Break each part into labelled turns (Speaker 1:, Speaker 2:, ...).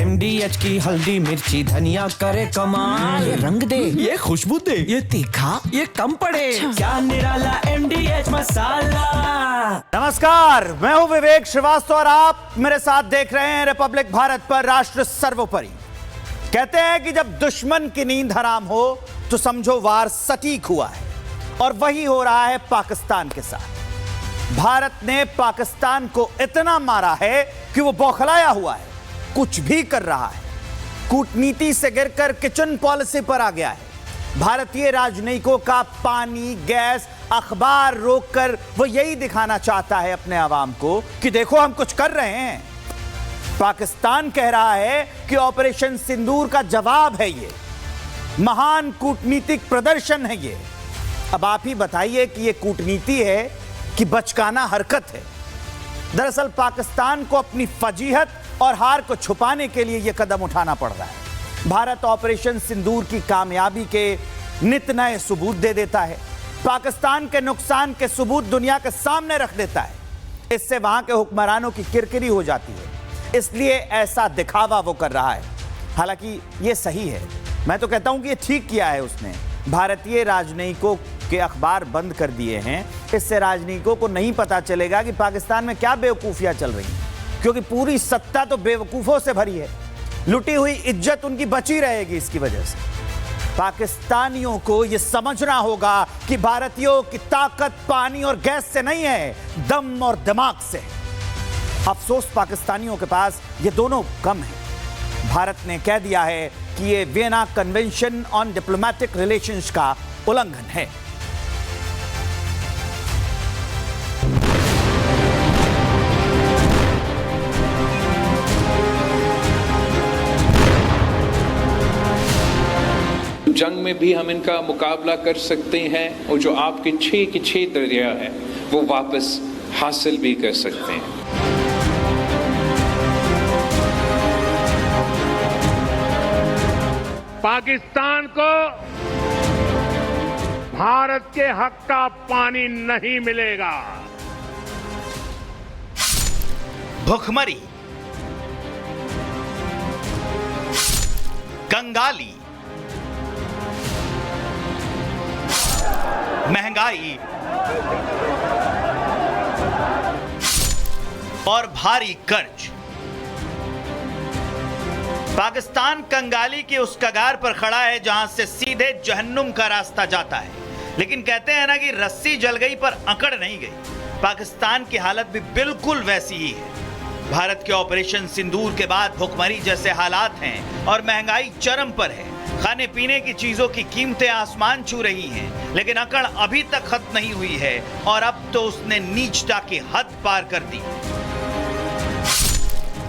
Speaker 1: MDH की हल्दी मिर्ची धनिया करे कमाल,
Speaker 2: ये रंग दे,
Speaker 1: ये खुशबू दे,
Speaker 2: ये तीखा,
Speaker 1: ये कम पड़े। क्या निराला MDH मसाला।
Speaker 3: नमस्कार, मैं हूं विवेक श्रीवास्तव और आप मेरे साथ देख रहे हैं रिपब्लिक भारत पर राष्ट्र सर्वोपरि। कहते हैं कि जब दुश्मन की नींद हराम हो तो समझो वार सटीक हुआ है, और वही हो रहा है पाकिस्तान के साथ। भारत ने पाकिस्तान को इतना मारा है कि वो बौखलाया हुआ है, कुछ भी कर रहा है, कूटनीति से गिरकर किचन पॉलिसी पर आ गया है। भारतीय राजनयिकों का पानी, गैस, अखबार रोककर वो यही दिखाना चाहता है अपने आवाम को कि देखो हम कुछ कर रहे हैं। पाकिस्तान कह रहा है कि ऑपरेशन सिंदूर का जवाब है ये, महान कूटनीतिक प्रदर्शन है ये। अब आप ही बताइए कि ये कूटनीति है कि बचकाना हरकत है। दरअसल पाकिस्तान को अपनी फजीहत और हार को छुपाने के लिए यह कदम उठाना पड़ रहा है। भारत ऑपरेशन सिंदूर की कामयाबी के नित नए सबूत दे देता है, पाकिस्तान के नुकसान के सबूत दुनिया के सामने रख देता है। इससे वहां के हुक्मरानों की किरकिरी हो जाती है, इसलिए ऐसा दिखावा वो कर रहा है। हालांकि ये सही है, मैं तो कहता हूं कि ये ठीक किया है उसने। भारतीय राजनयिकों के अखबार बंद कर दिए हैं, इससे राजनयिकों को नहीं पता चलेगा कि पाकिस्तान में क्या बेवकूफियां चल रही हैं, क्योंकि पूरी सत्ता तो बेवकूफों से भरी है। लुटी हुई इज्जत उनकी बची रहेगी इसकी वजह से। पाकिस्तानियों को यह समझना होगा कि भारतीयों की ताकत पानी और गैस से नहीं है, दम और दिमाग से। अफसोस पाकिस्तानियों के पास ये दोनों कम है। भारत ने कह दिया है कि ये Vienna convention on diplomatic relations का उल्लंघन है।
Speaker 4: जंग में भी हम इनका मुकाबला कर सकते हैं, और जो आपके 6 के 6 दरिया है वो वापस हासिल भी कर सकते हैं।
Speaker 5: पाकिस्तान को भारत के हक का पानी नहीं मिलेगा।
Speaker 3: भुखमरी, कंगाली, महंगाई और भारी कर्ज। पाकिस्तान कंगाली की उस कगार पर खड़ा है जहां से सीधे जहन्नुम का रास्ता जाता है। लेकिन कहते हैं ना कि रस्सी जल गई पर अकड़ नहीं गई। पाकिस्तान की हालत भी बिल्कुल वैसी ही है। भारत के ऑपरेशन सिंदूर के बाद भुखमरी जैसे हालात हैं और महंगाई चरम पर है। खाने पीने की चीजों की कीमतें आसमान छू रही हैं, लेकिन अकड़ अभी तक खत्म नहीं हुई है और अब तो उसने नीचता की हद पार कर दी।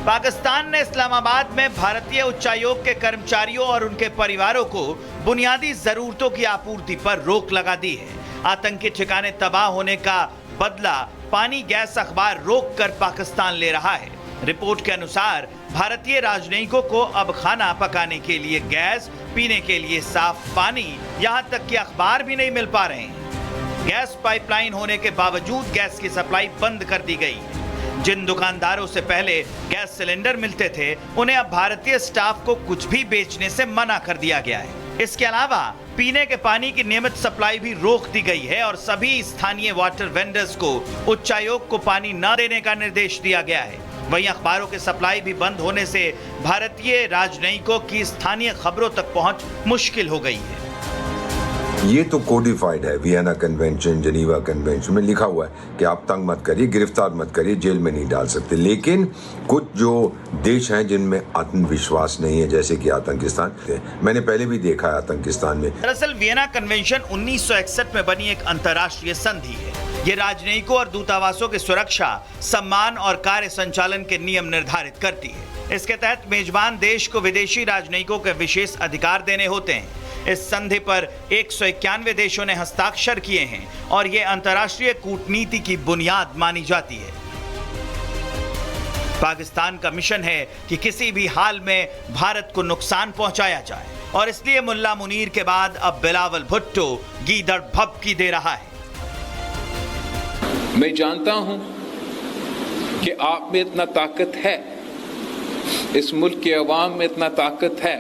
Speaker 3: पाकिस्तान ने इस्लामाबाद में भारतीय उच्चायोग के कर्मचारियों और उनके परिवारों को बुनियादी जरूरतों की आपूर्ति पर रोक लगा दी है। आतंकी ठिकाने तबाह होने का बदला पानी, गैस, अखबार रोक कर पाकिस्तान ले रहा है। रिपोर्ट के अनुसार भारतीय राजनयिकों को अब खाना पकाने के लिए गैस, पीने के लिए साफ पानी, यहां तक कि अखबार भी नहीं मिल पा रहे हैं। गैस पाइपलाइन होने के बावजूद गैस की सप्लाई बंद कर दी गई है। जिन दुकानदारों से पहले गैस सिलेंडर मिलते थे, उन्हें अब भारतीय स्टाफ को कुछ भी बेचने से मना कर दिया गया है। इसके अलावा पीने के पानी की नियमित सप्लाई भी रोक दी गई है और सभी स्थानीय वाटर वेंडर्स को उच्चायोग को पानी न देने का निर्देश दिया गया है। वहीं अखबारों की सप्लाई भी बंद होने से भारतीय राजनयिकों की स्थानीय खबरों तक पहुंच मुश्किल हो गई है।
Speaker 6: ये तो कोडिफाइड है, वियना कन्वेंशन, जेनीवा कन्वेंशन में लिखा हुआ है कि आप तंग मत करिए, गिरफ्तार मत करिए, जेल में नहीं डाल सकते। लेकिन कुछ जो देश हैं जिनमें आत्मविश्वास नहीं है, जैसे कि आतंकिस्तान, मैंने पहले भी देखा है आतंकिस्तान में।
Speaker 3: दरअसल वियना कन्वेंशन 1961 में बनी एक अंतर्राष्ट्रीय संधि है। ये राजनयिकों और दूतावासों की सुरक्षा, सम्मान और कार्य संचालन के नियम निर्धारित करती है। इसके तहत मेजबान देश को विदेशी राजनयिकों के विशेष अधिकार देने होते हैं। इस संधि पर 191 देशों ने हस्ताक्षर किए हैं और ये अंतर्राष्ट्रीय कूटनीति की बुनियाद मानी जाती है। पाकिस्तान का मिशन है कि किसी भी हाल में भारत को नुकसान पहुंचाया जाए, और इसलिए मुल्ला मुनीर के बाद अब बिलावल भुट्टो गीदड़ भभकी दे रहा है।
Speaker 4: मैं जानता हूं कि आप में इतना ताकत है, इस मुल्क के अवाम में इतना ताकत है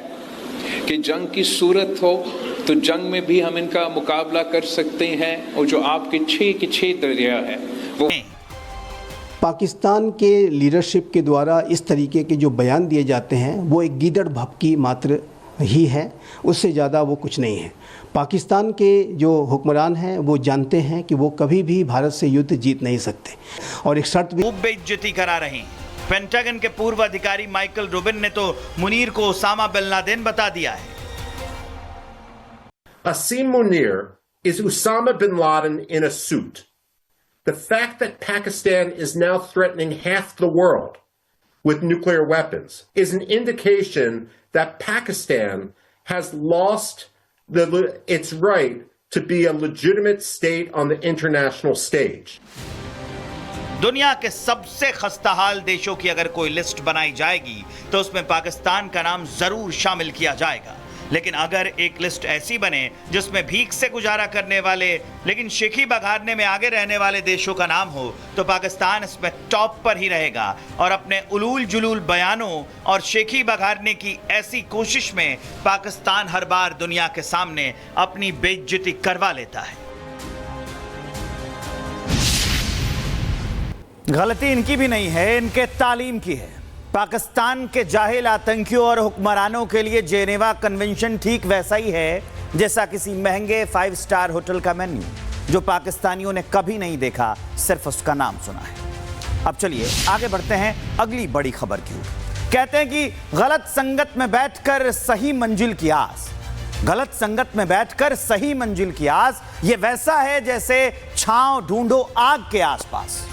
Speaker 4: कि जंग की सूरत हो तो जंग में भी हम इनका मुकाबला कर सकते हैं और जो आपके 6 के 6 दरिया है वो
Speaker 2: पाकिस्तान के लीडरशिप के द्वारा इस तरीके के जो बयान दिए जाते हैं वो एक गीदड़ भभकी मात्र ही है, उससे ज़्यादा वो कुछ नहीं है। पाकिस्तान के जो हुक्मरान हैं वो जानते हैं कि वो कभी भी भारत से युद्ध जीत नहीं सकते और एक शर्त भी
Speaker 3: बेइज्जती करा रही। पेंटागन के पूर्व अधिकारी माइकल रूबिन ने तो मुनीर को ओसामा बिन लादेन बता दिया है।
Speaker 7: Asim Munir is Osama bin Laden in a suit. The fact that Pakistan is now threatening half the world with nuclear weapons is an indication that Pakistan has lost its right to be a legitimate state on the international stage.
Speaker 3: दुनिया के सबसे खस्ताहाल देशों की अगर कोई list बनाई जाएगी तो उसमें पाकिस्तान का नाम जरूर शामिल किया जाएगा। लेकिन अगर एक लिस्ट ऐसी बने जिसमें भीख से गुजारा करने वाले लेकिन शेखी बघारने में आगे रहने वाले देशों का नाम हो तो पाकिस्तान इसमें टॉप पर ही रहेगा और अपने उलूल जुलूल बयानों और शेखी बघारने की ऐसी कोशिश में पाकिस्तान हर बार दुनिया के सामने अपनी बेइज्जती करवा लेता है। गलती इनकी भी नहीं है, इनके तालीम की है। पाकिस्तान के जाहिल आतंकियों और हुक्मरानों के लिए जेनेवा कन्वेंशन ठीक वैसा ही है जैसा किसी महंगे 5 स्टार होटल का मेन्यू जो पाकिस्तानियों ने कभी नहीं देखा, सिर्फ उसका नाम सुना है। अब चलिए आगे बढ़ते हैं अगली बड़ी खबर की ओर। कहते हैं कि गलत संगत में बैठकर सही मंजिल की आस, गलत संगत में बैठकर सही मंजिल की आस, ये वैसा है जैसे छांव ढूंढो आग के आसपास।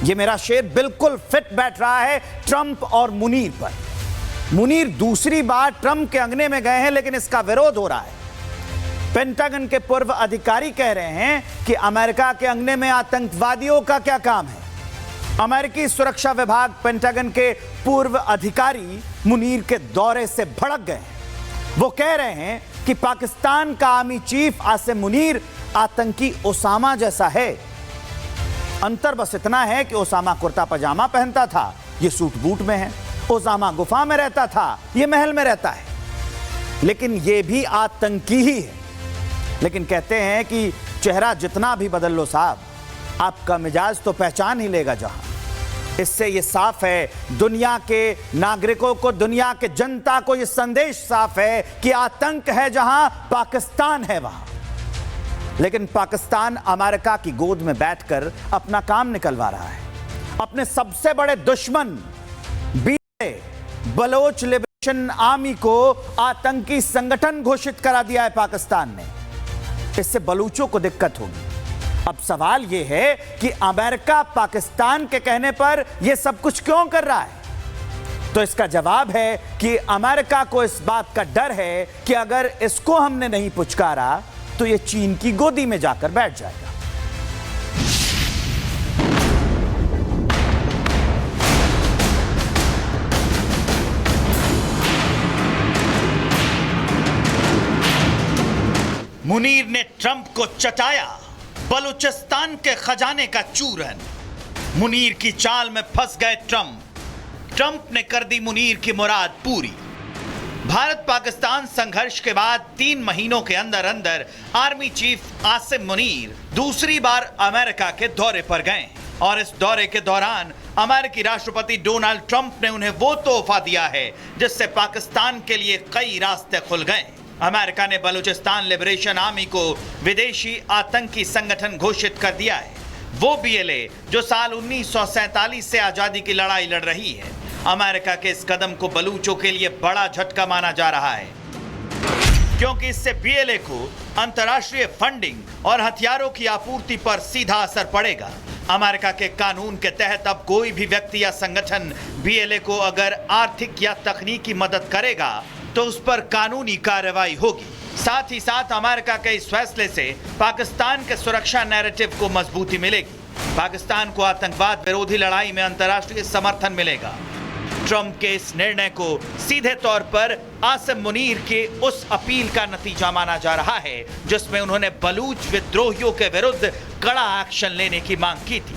Speaker 3: ये मेरा शेर बिल्कुल फिट बैठ रहा है ट्रंप और मुनीर पर। मुनीर दूसरी बार ट्रंप के अंगने में गए हैं लेकिन इसका विरोध हो रहा है। पेंटागन के पूर्व अधिकारी कह रहे हैं कि अमेरिका के अंगने में आतंकवादियों का क्या काम है। अमेरिकी सुरक्षा विभाग पेंटागन के पूर्व अधिकारी मुनीर के दौरे से भड़क गए हैं। वो कह रहे हैं कि पाकिस्तान का आर्मी चीफ आसिम मुनीर आतंकी ओसामा जैसा है। अंतर बस इतना है कि ओसामा कुर्ता पजामा पहनता था, ये सूट बूट में है। ओसामा गुफा में रहता था, ये महल में रहता है। लेकिन ये भी आतंकी ही है। लेकिन कहते हैं कि चेहरा जितना भी बदल लो साहब, आपका मिजाज तो पहचान ही लेगा जहां। इससे ये साफ है, दुनिया के नागरिकों को, दुनिया के जनता को ये संदेश साफ है कि आतंक है जहां, पाकिस्तान है वहां। लेकिन पाकिस्तान अमेरिका की गोद में बैठकर अपना काम निकलवा रहा है। अपने सबसे बड़े दुश्मन बलोच लिबरेशन आर्मी को आतंकी संगठन घोषित करा दिया है पाकिस्तान ने। इससे बलूचों को दिक्कत होगी। अब सवाल यह है कि अमेरिका पाकिस्तान के कहने पर यह सब कुछ क्यों कर रहा है? तो इसका जवाब है कि अमेरिका को इस बात का डर है कि अगर इसको हमने नहीं पुचकारा तो ये चीन की गोदी में जाकर बैठ जाएगा। मुनीर ने ट्रंप को चटाया बलूचिस्तान के खजाने का चूरन। मुनीर की चाल में फंस गए ट्रंप ने कर दी मुनीर की मुराद पूरी। भारत पाकिस्तान संघर्ष के बाद 3 महीनों के अंदर अंदर आर्मी चीफ आसिम मुनीर दूसरी बार अमेरिका के दौरे पर गए और इस दौरे के दौरान अमेरिकी राष्ट्रपति डोनाल्ड ट्रंप ने उन्हें वो तोहफा दिया है जिससे पाकिस्तान के लिए कई रास्ते खुल गए। अमेरिका ने बलूचिस्तान लिबरेशन आर्मी को विदेशी आतंकी संगठन घोषित कर दिया है। वो बीएलए जो साल 1947 से आजादी की लड़ाई लड़ रही है। अमेरिका के इस कदम को बलूचों के लिए बड़ा झटका माना जा रहा है क्योंकि इससे बीएलए को अंतर्राष्ट्रीय फंडिंग और हथियारों की आपूर्ति पर सीधा असर पड़ेगा। अमेरिका के कानून के तहत अब कोई भी व्यक्ति या संगठन बीएलए को अगर आर्थिक या तकनीकी मदद करेगा तो उस पर कानूनी कार्रवाई होगी। साथ ही साथ अमेरिका के इस फैसले से पाकिस्तान के सुरक्षा नैरेटिव को मजबूती मिलेगी। पाकिस्तान को आतंकवाद विरोधी लड़ाई में अंतर्राष्ट्रीय समर्थन मिलेगा। ट्रंप के इस निर्णय को सीधे तौर पर आसिम मुनीर के उस अपील का नतीजा माना जा रहा है जिसमें उन्होंने बलूच विद्रोहियों के विरुद्ध कड़ा एक्शन लेने की मांग की थी।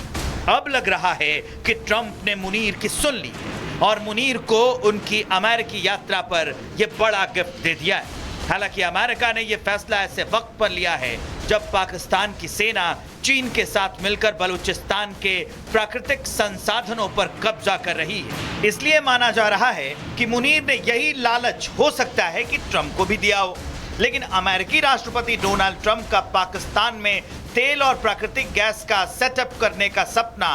Speaker 3: अब लग रहा है कि ट्रंप ने मुनीर की सुन ली है और मुनीर को उनकी अमेरिकी यात्रा पर यह बड़ा गिफ्ट दे दिया है। हालांकि अमेरिका ने यह फैसला ऐसे वक्त पर लिया है जब पाकिस्तान की सेना चीन के साथ मिलकर बलूचिस्तान के प्राकृतिक संसाधनों पर कब्जा कर रही है। इसलिए माना जा रहा है कि मुनीर ने यही लालच हो सकता है कि ट्रंप को भी दिया हो। लेकिन अमेरिकी राष्ट्रपति डोनाल्ड ट्रंप का पाकिस्तान में तेल और प्राकृतिक गैस का सेटअप करने का सपना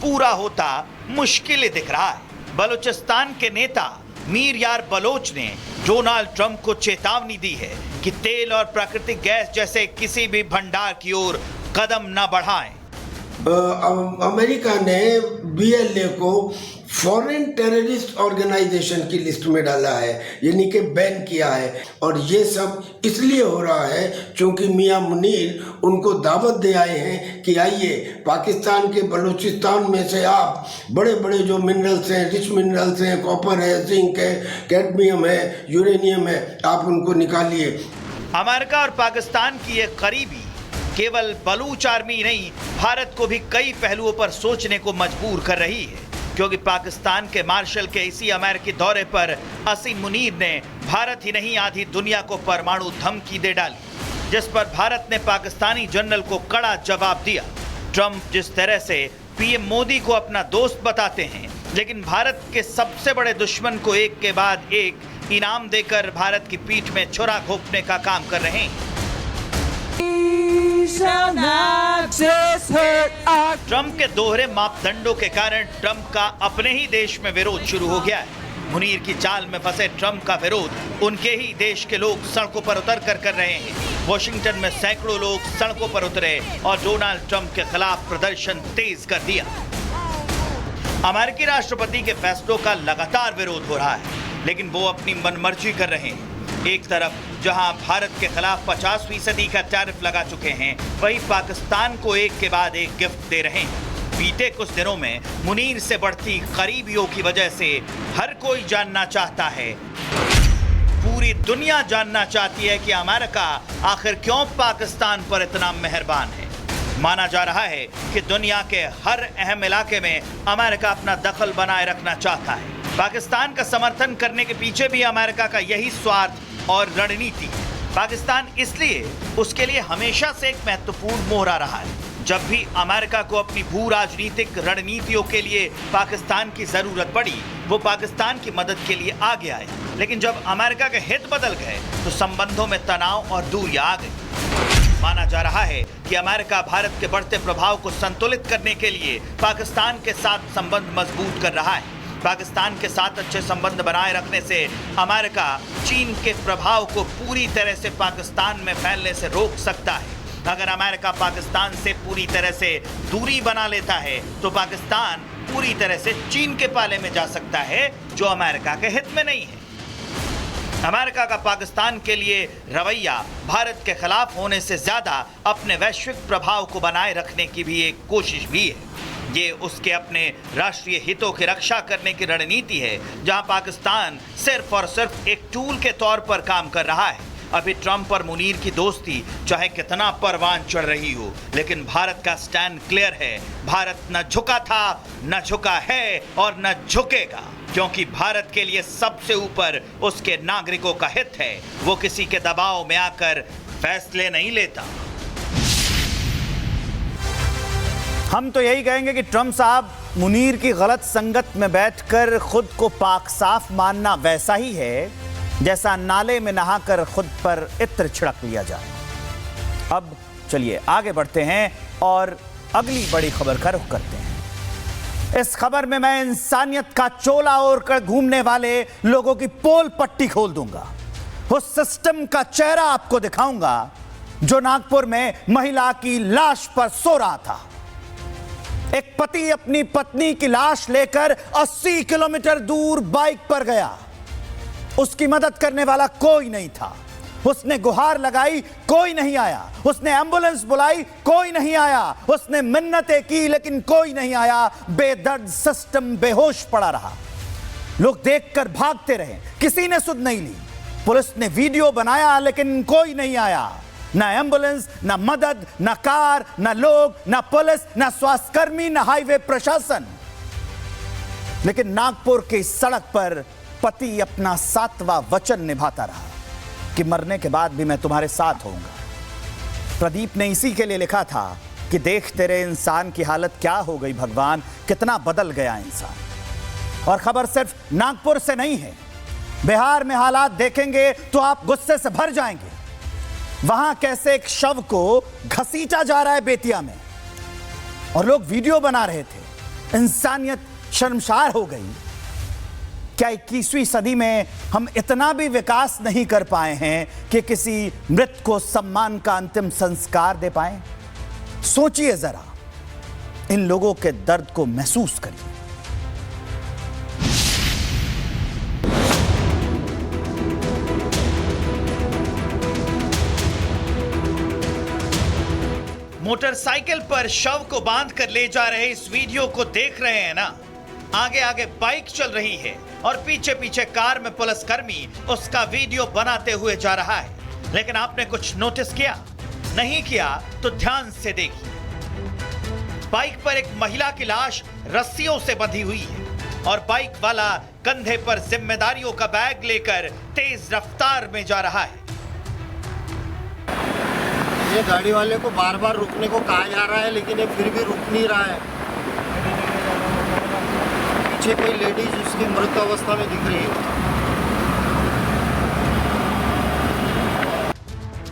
Speaker 3: पूरा होता मुश्किल दिख रहा है। बलूचिस्तान के नेता मीर यार बलोच ने डोनाल्ड ट्रंप को चेतावनी दी है कि तेल और प्राकृतिक गैस जैसे किसी भी भंडार की ओर कदम न बढ़ाएं।
Speaker 8: अमेरिका ने BLA को फॉरेन टेररिस्ट ऑर्गेनाइजेशन की लिस्ट में डाला है, यानी कि बैन किया है। और ये सब इसलिए हो रहा है क्योंकि मियां मुनीर उनको दावत दे आए हैं कि आइए पाकिस्तान के बलूचिस्तान में से आप बड़े बड़े जो मिनरल्स हैं, रिच मिनरल्स हैं, कॉपर है, जिंक है, कैडमियम है, यूरेनियम है, आप उनको निकालिए।
Speaker 3: अमेरिका और पाकिस्तान की ये करीबी केवल बलूच आर्मी नहीं, भारत को भी कई पहलुओं पर सोचने को मजबूर कर रही है। क्योंकि पाकिस्तान के मार्शल के इसी अमेरिकी दौरे पर असीम मुनीर ने भारत ही नहीं आधी दुनिया को परमाणु धमकी दे डाली, जिस पर भारत ने पाकिस्तानी जनरल को कड़ा जवाब दिया। ट्रंप जिस तरह से पीएम मोदी को अपना दोस्त बताते हैं, लेकिन भारत के सबसे बड़े दुश्मन को एक के बाद एक इनाम देकर भारत की पीठ में छुरा घोंपने का काम कर रहे हैं। ट्रंप के दोहरे मापदंडों के कारण ट्रंप का अपने ही देश में विरोध शुरू हो गया है। मुनीर की चाल में फंसे ट्रंप का विरोध उनके ही देश के लोग सड़कों पर उतर कर रहे हैं। वॉशिंगटन में सैकड़ों लोग सड़कों पर उतरे और डोनाल्ड ट्रंप के खिलाफ प्रदर्शन तेज कर दिया। अमेरिकी राष्ट्रपति के फैसलों का लगातार विरोध हो रहा है, लेकिन वो अपनी मनमर्जी कर रहे हैं। एक तरफ जहां भारत के खिलाफ 50% का टैरिफ लगा चुके हैं, वहीं पाकिस्तान को एक के बाद एक गिफ्ट दे रहे हैं। बीते कुछ दिनों में मुनीर से बढ़ती करीबियों की वजह से हर कोई जानना चाहता है, पूरी दुनिया जानना चाहती है कि अमेरिका आखिर क्यों पाकिस्तान पर इतना मेहरबान है। माना जा रहा है कि दुनिया के हर अहम इलाके में अमेरिका अपना दखल बनाए रखना चाहता है। पाकिस्तान का समर्थन करने के पीछे भी अमेरिका का यही स्वार्थ और रणनीति है। पाकिस्तान इसलिए उसके लिए हमेशा से एक महत्वपूर्ण मोहरा रहा है। जब भी अमेरिका को अपनी भू राजनीतिक रणनीतियों के लिए पाकिस्तान की जरूरत पड़ी, वो पाकिस्तान की मदद के लिए आगे आए। लेकिन जब अमेरिका के हित बदल गए तो संबंधों में तनाव और दूरियां आ गई। माना जा रहा है कि अमेरिका भारत के बढ़ते प्रभाव को संतुलित करने के लिए पाकिस्तान के साथ संबंध मजबूत कर रहा है। पाकिस्तान के साथ अच्छे संबंध बनाए रखने से अमेरिका चीन के प्रभाव को पूरी तरह से पाकिस्तान में फैलने से रोक सकता है। अगर अमेरिका पाकिस्तान से पूरी तरह से दूरी बना लेता है तो पाकिस्तान पूरी तरह से चीन के पाले में जा सकता है, जो अमेरिका के हित में नहीं है। अमेरिका का पाकिस्तान के लिए रवैया भारत के खिलाफ होने से ज्यादा अपने वैश्विक प्रभाव को बनाए रखने की भी एक कोशिश भी है। ये उसके अपने राष्ट्रीय हितों की रक्षा करने की रणनीति है, जहां पाकिस्तान सिर्फ और सिर्फ एक टूल के तौर पर काम कर रहा है। अभी ट्रंप और मुनीर की दोस्ती चाहे कितना परवान चढ़ रही हो, लेकिन भारत का स्टैंड क्लियर है। भारत न झुका था, न झुका है और न झुकेगा, क्योंकि भारत के लिए सबसे ऊपर उसके नागरिकों का हित है। वो किसी के दबाव में आकर फैसले नहीं लेता। हम तो यही कहेंगे कि ट्रंप साहब, मुनीर की गलत संगत में बैठकर खुद को पाक साफ मानना वैसा ही है जैसा नाले में नहाकर खुद पर इत्र छिड़क लिया जाए। अब चलिए आगे बढ़ते हैं और अगली बड़ी खबर का रुख करते हैं। इस खबर में मैं इंसानियत का चोला ओढ़ कर घूमने वाले लोगों की पोल पट्टी खोल दूंगा। उस सिस्टम का चेहरा आपको दिखाऊंगा जो नागपुर में महिला की लाश पर सो रहा था। एक पति अपनी पत्नी की लाश लेकर 80 किलोमीटर दूर बाइक पर गया। उसकी मदद करने वाला कोई नहीं था। उसने गुहार लगाई, कोई नहीं आया। उसने एम्बुलेंस बुलाई, कोई नहीं आया। उसने मिन्नतें की, लेकिन कोई नहीं आया। बेदर्द सिस्टम बेहोश पड़ा रहा। लोग देखकर भागते रहे, किसी ने सुध नहीं ली। पुलिस ने वीडियो बनाया, लेकिन कोई नहीं आया। ना एम्बुलेंस, ना मदद, ना कार, ना लोग, ना पुलिस, ना स्वास्थ्यकर्मी, ना हाईवे प्रशासन। लेकिन नागपुर की सड़क पर पति अपना 7वां वचन निभाता रहा कि मरने के बाद भी मैं तुम्हारे साथ होऊंगा। प्रदीप ने इसी के लिए लिखा था कि देख तेरे इंसान की हालत क्या हो गई भगवान, कितना बदल गया इंसान। और खबर सिर्फ नागपुर से नहीं है, बिहार में हालात देखेंगे तो आप गुस्से से भर जाएंगे। वहां कैसे एक शव को घसीटा जा रहा है बेतिया में और लोग वीडियो बना रहे थे। इंसानियत शर्मसार हो गई। क्या 21वीं सदी में हम इतना भी विकास नहीं कर पाए हैं कि किसी मृत को सम्मान का अंतिम संस्कार दे पाए? सोचिए जरा, इन लोगों के दर्द को महसूस करिए।
Speaker 9: मोटरसाइकिल पर शव को बांध कर ले जा रहे इस वीडियो को देख रहे हैं ना? आगे आगे बाइक चल रही है और पीछे पीछे कार में पुलिसकर्मी उसका वीडियो बनाते हुए जा रहा है। लेकिन आपने कुछ नोटिस किया? नहीं किया तो ध्यान से देखिए। बाइक पर एक महिला की लाश रस्सियों से बंधी हुई है और बाइक वाला कंधे पर जिम्मेदारियों का बैग लेकर तेज रफ्तार में जा रहा है।
Speaker 10: ये गाड़ी वाले को बार बार रुकने को कहा जा रहा है, लेकिन ये फिर भी रुक नहीं रहा है। पीछे कोई लेडीज उसकी मृत अवस्था में दिख रही है।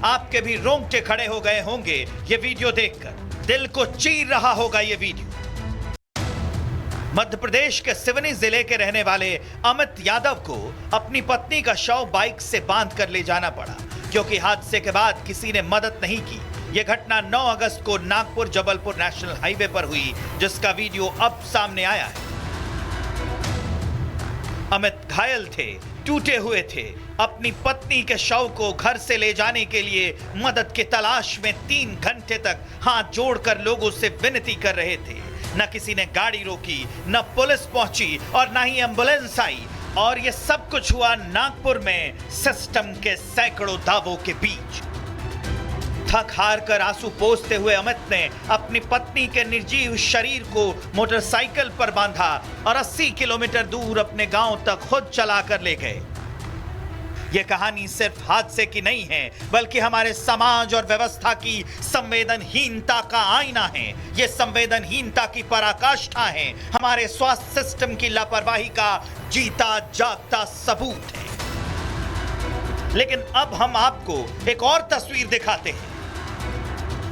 Speaker 9: आपके भी रोंगटे खड़े हो गए होंगे ये वीडियो देखकर, दिल को चीर रहा होगा ये वीडियो। मध्य प्रदेश के सिवनी जिले के रहने वाले अमित यादव को अपनी पत्नी का शव बाइक से बांध कर ले जाना पड़ा क्योंकि हादसे के बाद किसी ने मदद नहीं की। यह घटना 9 अगस्त को नागपुर जबलपुर नेशनल हाईवे पर हुई, जिसका वीडियो अब सामने आया है। अमित घायल थे, टूटे हुए थे। अपनी पत्नी के शव को घर से ले जाने के लिए मदद की तलाश में 3 घंटे तक हाथ जोड़कर लोगों से विनती कर रहे थे। न किसी ने गाड़ी रोकी, न पुलिस पहुंची और न ही एम्बुलेंस आई। और यह सब कुछ हुआ नागपुर में सिस्टम के सैकड़ों दावों के बीच। थक हार कर आंसू पोंछते हुए अमित ने अपनी पत्नी के निर्जीव शरीर को मोटरसाइकिल पर बांधा और 80 किलोमीटर दूर अपने गांव तक खुद चलाकर ले गए। यह कहानी सिर्फ हादसे की नहीं है, बल्कि हमारे समाज और व्यवस्था की संवेदनहीनता का आईना है। यह संवेदनहीनता की पराकाष्ठा है, हमारे स्वास्थ्य सिस्टम की लापरवाही का जीता जागता सबूत है। लेकिन अब हम आपको एक और तस्वीर दिखाते हैं।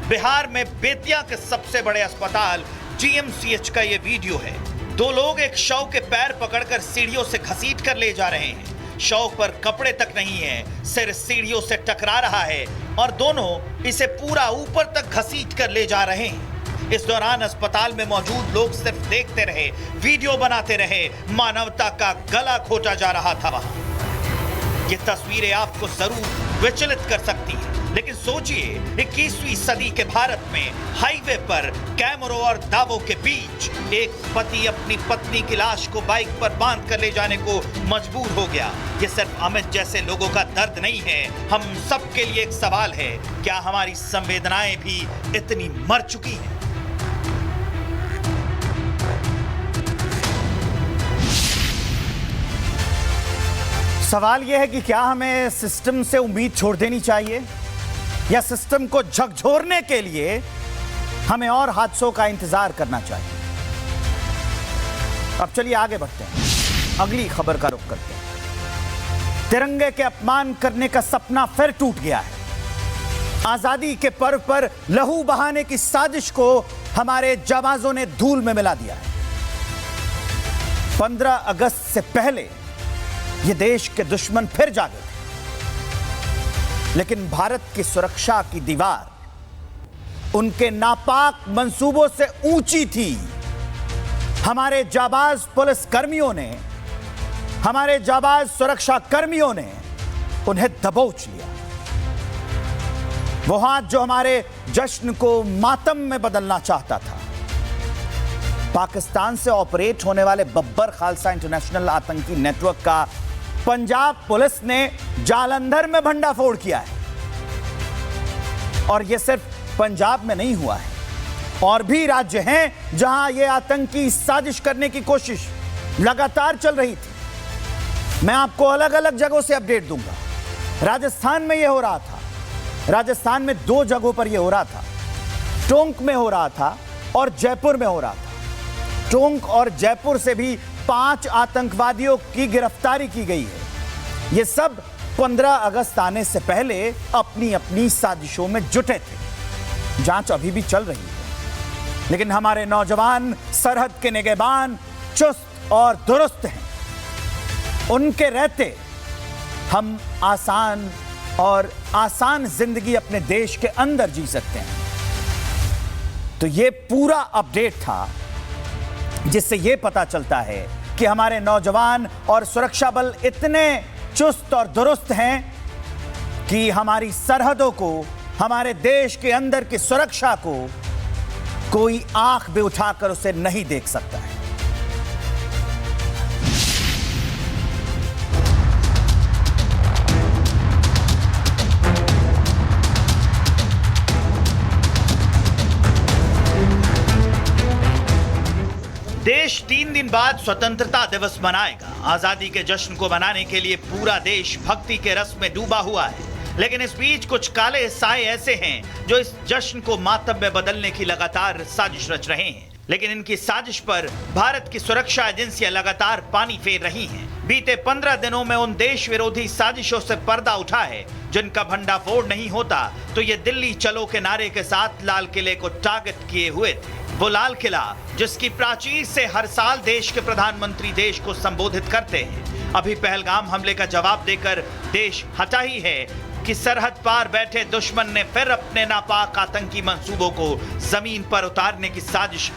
Speaker 9: बिहार में बेतिया के सबसे बड़े अस्पताल जीएमसीएच का यह वीडियो है। 2 लोग एक शव के पैर पकड़कर सीढ़ियों से घसीट कर ले जा रहे हैं। शव पर कपड़े तक नहीं है, सिर सीढ़ियों से टकरा रहा है और दोनों इसे पूरा ऊपर तक घसीट कर ले जा रहे हैं। इस दौरान अस्पताल में मौजूद लोग सिर्फ देखते रहे, वीडियो बनाते रहे। मानवता का गला घोटा जा रहा था वहां। ये तस्वीरें आपको जरूर विचलित कर सकती हैं, लेकिन सोचिए 21वीं सदी के भारत में हाईवे पर कैमरों और दावों के बीच एक पति अपनी पत्नी की लाश को बाइक पर बांध कर ले जाने को मजबूर हो गया। ये सिर्फ अमित जैसे लोगों का दर्द नहीं है, हम सब के लिए एक सवाल है, क्या हमारी संवेदनाएं भी इतनी मर चुकी हैं?
Speaker 3: सवाल यह है कि क्या हमें सिस्टम से उम्मीद छोड़ देनी चाहिए या सिस्टम को झकझोरने के लिए हमें और हादसों का इंतजार करना चाहिए? अब चलिए आगे बढ़ते हैं, अगली खबर का रुख करते हैं। तिरंगे के अपमान करने का सपना फिर टूट गया है। आजादी के पर्व पर लहू बहाने की साजिश को हमारे जाबाजों ने धूल में मिला दिया है। 15 अगस्त से पहले ये देश के दुश्मन फिर जागे थे, लेकिन भारत की सुरक्षा की दीवार उनके नापाक मंसूबों से ऊंची थी। हमारे जाबाज पुलिस कर्मियों ने, हमारे जाबाज सुरक्षा कर्मियों ने उन्हें दबोच लिया। वो हाथ जो हमारे जश्न को मातम में बदलना चाहता था। पाकिस्तान से ऑपरेट होने वाले बब्बर खालसा इंटरनेशनल आतंकी नेटवर्क का पंजाब पुलिस ने जालंधर में भंडाफोड़ किया है। और यह सिर्फ पंजाब में नहीं हुआ है, और भी राज्य हैं जहां यह आतंकी साजिश करने की कोशिश लगातार चल रही थी। मैं आपको अलग अलग जगहों से अपडेट दूंगा। राजस्थान में यह हो रहा था, राजस्थान में 2 जगहों पर यह हो रहा था, टोंक में हो रहा था और जयपुर में हो रहा था। टोंक और जयपुर से भी 5 आतंकवादियों की गिरफ्तारी की गई है। ये सब 15 अगस्त आने से पहले अपनी अपनी साजिशों में जुटे थे। जांच अभी भी चल रही है, लेकिन हमारे नौजवान सरहद के निगहबान चुस्त और दुरुस्त हैं। उनके रहते हम आसान जिंदगी अपने देश के अंदर जी सकते हैं। तो ये पूरा अपडेट था जिससे ये पता चलता है कि हमारे नौजवान और सुरक्षा बल इतने चुस्त और दुरुस्त हैं कि हमारी सरहदों को, हमारे देश के अंदर की सुरक्षा को कोई आंख भी उठाकर उसे नहीं देख सकता है।
Speaker 9: देश 3 दिन बाद स्वतंत्रता दिवस मनाएगा। आजादी के जश्न को मनाने के लिए पूरा देश भक्ति के रस में डूबा हुआ है, लेकिन इस बीच कुछ काले साए ऐसे हैं जो इस जश्न को मातम में बदलने की लगातार साजिश रच रहे हैं। लेकिन इनकी साजिश पर भारत की सुरक्षा एजेंसियां लगातार पानी फेर रही हैं। बीते 15 दिनों में उन देश विरोधी साजिशों से पर्दा उठा है जिनका भंडाफोड़ नहीं होता तो ये दिल्ली चलो के नारे के साथ लाल किले को टारगेट किए हुए थे। वो लाल किला जिसकी प्राचीर से हर साल देश के प्रधानमंत्री देश को संबोधित करते हैं, अभी पहलगाम हमले का जवाब देकर देश हटा ही है कि सरहद पार बैठे दुश्मन ने फिर अपने नापाक आतंकी मंसूबों को जमीन पर उतारने की साजिश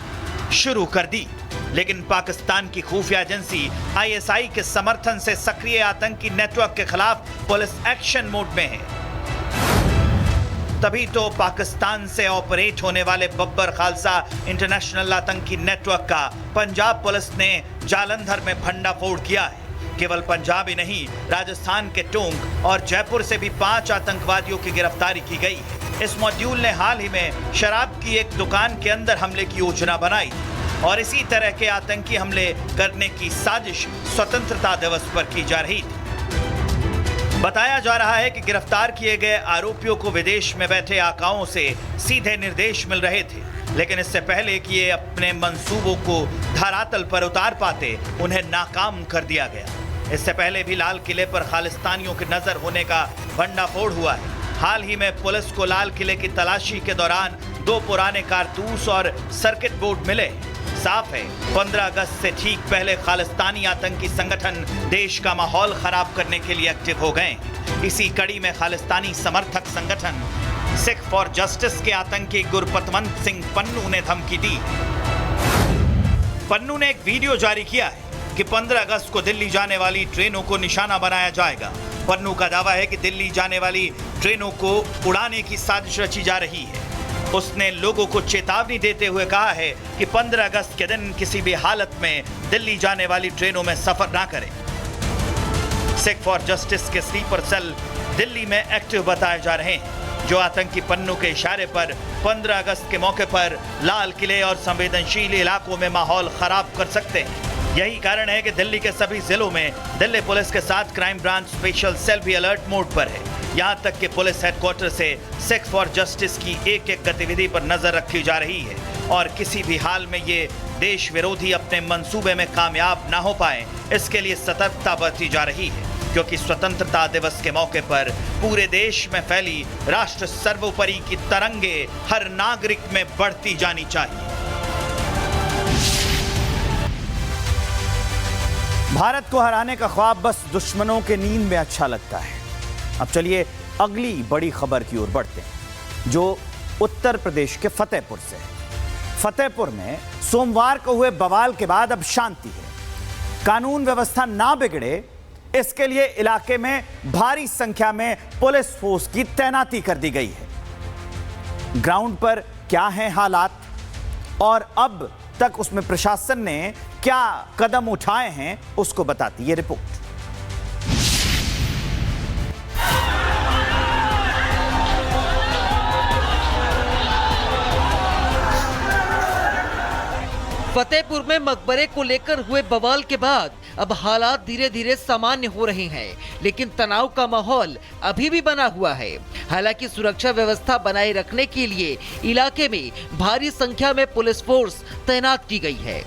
Speaker 9: शुरू कर दी। लेकिन पाकिस्तान की खुफिया एजेंसी ISI के समर्थन से सक्रिय आतंकी नेटवर्क के खिलाफ पुलिस एक्शन मोड में है। तभी तो पाकिस्तान से ऑपरेट होने वाले बब्बर खालसा इंटरनेशनल आतंकी नेटवर्क का पंजाब पुलिस ने जालंधर में भंडाफोड़ किया है। केवल पंजाब ही नहीं, राजस्थान के टोंक और जयपुर से भी 5 आतंकवादियों की गिरफ्तारी की गई है। इस मॉड्यूल ने हाल ही में शराब की एक दुकान के अंदर हमले की योजना बनाई और इसी तरह के आतंकी हमले करने की साजिश स्वतंत्रता दिवस पर की जा रही थी। बताया जा रहा है कि गिरफ्तार किए गए आरोपियों को विदेश में बैठे आकाओं से सीधे निर्देश मिल रहे थे, लेकिन इससे पहले कि ये अपने मंसूबों को धरातल पर उतार पाते, उन्हें नाकाम कर दिया गया। इससे पहले भी लाल किले पर खालिस्तानियों की नजर होने का भंडाफोड़ हुआ है। हाल ही में पुलिस को लाल किले की तलाशी के दौरान 2 पुराने कारतूस और सर्किट बोर्ड मिले। साफ है 15 अगस्त से ठीक पहले खालिस्तानी आतंकी संगठन देश का माहौल खराब करने के लिए एक्टिव हो गए। इसी कड़ी में खालिस्तानी समर्थक संगठन सिख फॉर जस्टिस के आतंकी गुरपतवंत सिंह पन्नू ने धमकी दी। पन्नू ने एक वीडियो जारी किया है कि 15 अगस्त को दिल्ली जाने वाली ट्रेनों को निशाना बनाया जाएगा। पन्नू का दावा है कि दिल्ली जाने वाली ट्रेनों को उड़ाने की साजिश रची जा रही है। उसने लोगों को चेतावनी देते हुए कहा है कि 15 अगस्त के दिन किसी भी हालत में दिल्ली जाने वाली ट्रेनों में सफर ना करें। सिख फॉर जस्टिस के स्लीपर सेल दिल्ली में एक्टिव बताए जा रहे हैं, जो आतंकी पन्नू के इशारे पर 15 अगस्त के मौके पर लाल किले और संवेदनशील इलाकों में माहौल खराब कर सकते हैं। यही कारण है कि दिल्ली के सभी जिलों में दिल्ली पुलिस के साथ क्राइम ब्रांच स्पेशल सेल भी अलर्ट मोड पर है। यहां तक कि पुलिस हेडक्वार्टर से सिख फॉर जस्टिस की एक-एक गतिविधि पर नजर रखी जा रही है और किसी भी हाल में ये देश विरोधी अपने मंसूबे में कामयाब ना हो पाए, इसके लिए सतर्कता बरती जा रही है। क्योंकि स्वतंत्रता दिवस के मौके पर पूरे देश में फैली राष्ट्र सर्वोपरि की तरंगे हर नागरिक में बढ़ती जानी चाहिए।
Speaker 3: भारत को हराने का ख्वाब बस दुश्मनों के नींद में अच्छा लगता है। अब चलिए अगली बड़ी खबर की ओर बढ़ते हैं, जो उत्तर प्रदेश के फतेहपुर से है। फतेहपुर में सोमवार को हुए बवाल के बाद अब शांति है। कानून व्यवस्था ना बिगड़े, इसके लिए इलाके में भारी संख्या में पुलिस फोर्स की तैनाती कर दी गई है। ग्राउंड पर क्या हैं हालात और अब तक उसमें प्रशासन ने क्या कदम उठाए हैं, उसको बताती ये रिपोर्ट।
Speaker 11: फतेहपुर में मकबरे को लेकर हुए बवाल के बाद अब हालात धीरे धीरे सामान्य हो रहे हैं, लेकिन तनाव का माहौल अभी भी बना हुआ है। हालांकि सुरक्षा व्यवस्था बनाए रखने के लिए इलाके में भारी संख्या में पुलिस फोर्स तैनात की गई है।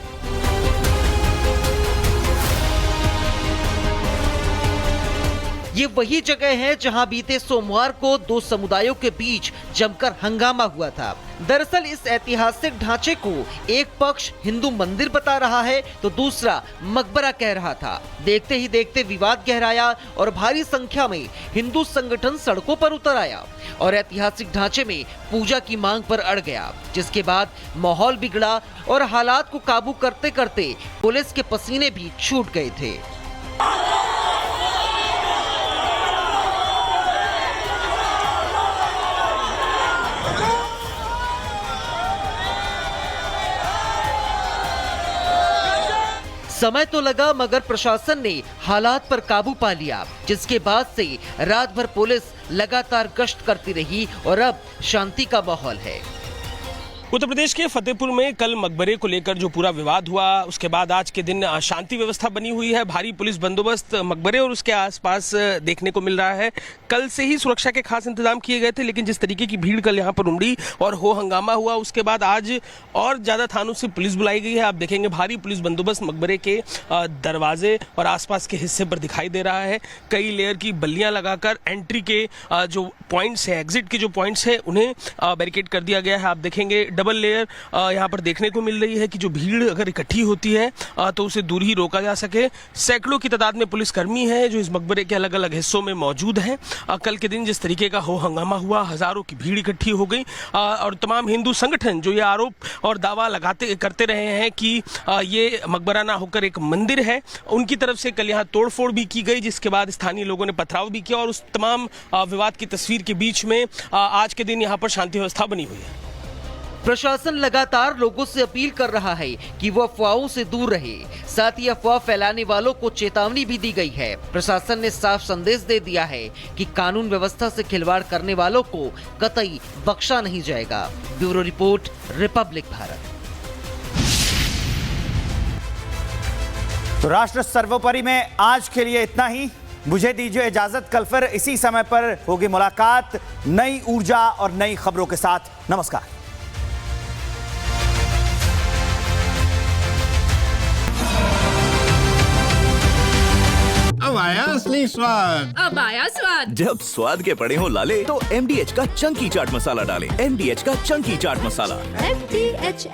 Speaker 11: ये वही जगह है जहां बीते सोमवार को दो समुदायों के बीच जमकर हंगामा हुआ था। दरअसल इस ऐतिहासिक ढांचे को एक पक्ष हिंदू मंदिर बता रहा है तो दूसरा मकबरा कह रहा था। देखते ही देखते विवाद गहराया और भारी संख्या में हिंदू संगठन सड़कों पर उतर आया और ऐतिहासिक ढांचे में पूजा की मांग पर अड़ गया, जिसके बाद माहौल बिगड़ा और हालात को काबू करते करते पुलिस के पसीने भी छूट गए थे। समय तो लगा मगर प्रशासन ने हालात पर काबू पा लिया, जिसके बाद से रात भर पुलिस लगातार गश्त करती रही और अब शांति का माहौल है।
Speaker 12: उत्तर प्रदेश के फतेहपुर में कल मकबरे को लेकर जो पूरा विवाद हुआ, उसके बाद आज के दिन शांति व्यवस्था बनी हुई है। भारी पुलिस बंदोबस्त मकबरे और उसके आसपास देखने को मिल रहा है। कल से ही सुरक्षा के खास इंतजाम किए गए थे, लेकिन जिस तरीके की भीड़ कल यहाँ पर उमड़ी और हो हंगामा हुआ, उसके बाद आज और ज्यादा थानों से पुलिस बुलाई गई है। आप देखेंगे भारी पुलिस बंदोबस्त मकबरे के दरवाजे और आसपास के हिस्से पर दिखाई दे रहा है। कई लेयर की बल्लियां लगाकर एंट्री के जो पॉइंट्स है, एग्जिट के जो पॉइंट्स है, उन्हें बैरिकेड कर दिया गया है। आप देखेंगे डबल लेयर यहाँ पर देखने को मिल रही है कि जो भीड़ अगर इकट्ठी होती है तो उसे दूर ही रोका जा सके। सैकड़ों की तादाद में पुलिसकर्मी है जो इस मकबरे के अलग अलग हिस्सों में मौजूद हैं। कल के दिन जिस तरीके का हो हंगामा हुआ, हजारों की भीड़ इकट्ठी हो गई और तमाम हिंदू संगठन जो ये आरोप और दावा करते रहे हैं कि ये मकबरा ना होकर एक मंदिर है, उनकी तरफ से कल यहाँ तोड़फोड़ भी की गई, जिसके बाद स्थानीय लोगों ने पथराव भी किया और उस तमाम विवाद की तस्वीर के बीच में आज के दिन यहाँ पर शांति व्यवस्था बनी हुई है।
Speaker 11: प्रशासन लगातार लोगों से अपील कर रहा है कि वो अफवाहों से दूर रहे, साथ ही अफवाह फैलाने वालों को चेतावनी भी दी गई है। प्रशासन ने साफ संदेश दे दिया है कि कानून व्यवस्था से खिलवाड़ करने वालों को कतई बख्शा नहीं जाएगा। Bureau report, Republic Bharat.
Speaker 3: तो राष्ट्र सर्वोपरि में आज के लिए इतना ही। मुझे दीजिए इजाजत, कल फिर इसी समय पर होगी मुलाकात नई ऊर्जा और नई खबरों के साथ। नमस्कार।
Speaker 10: अब आया असली स्वाद।
Speaker 1: अब आया स्वाद।
Speaker 13: जब स्वाद के पड़े हो लाले तो MDH का चंकी चाट मसाला डालें। MDH का चंकी चाट मसाला।
Speaker 1: MDH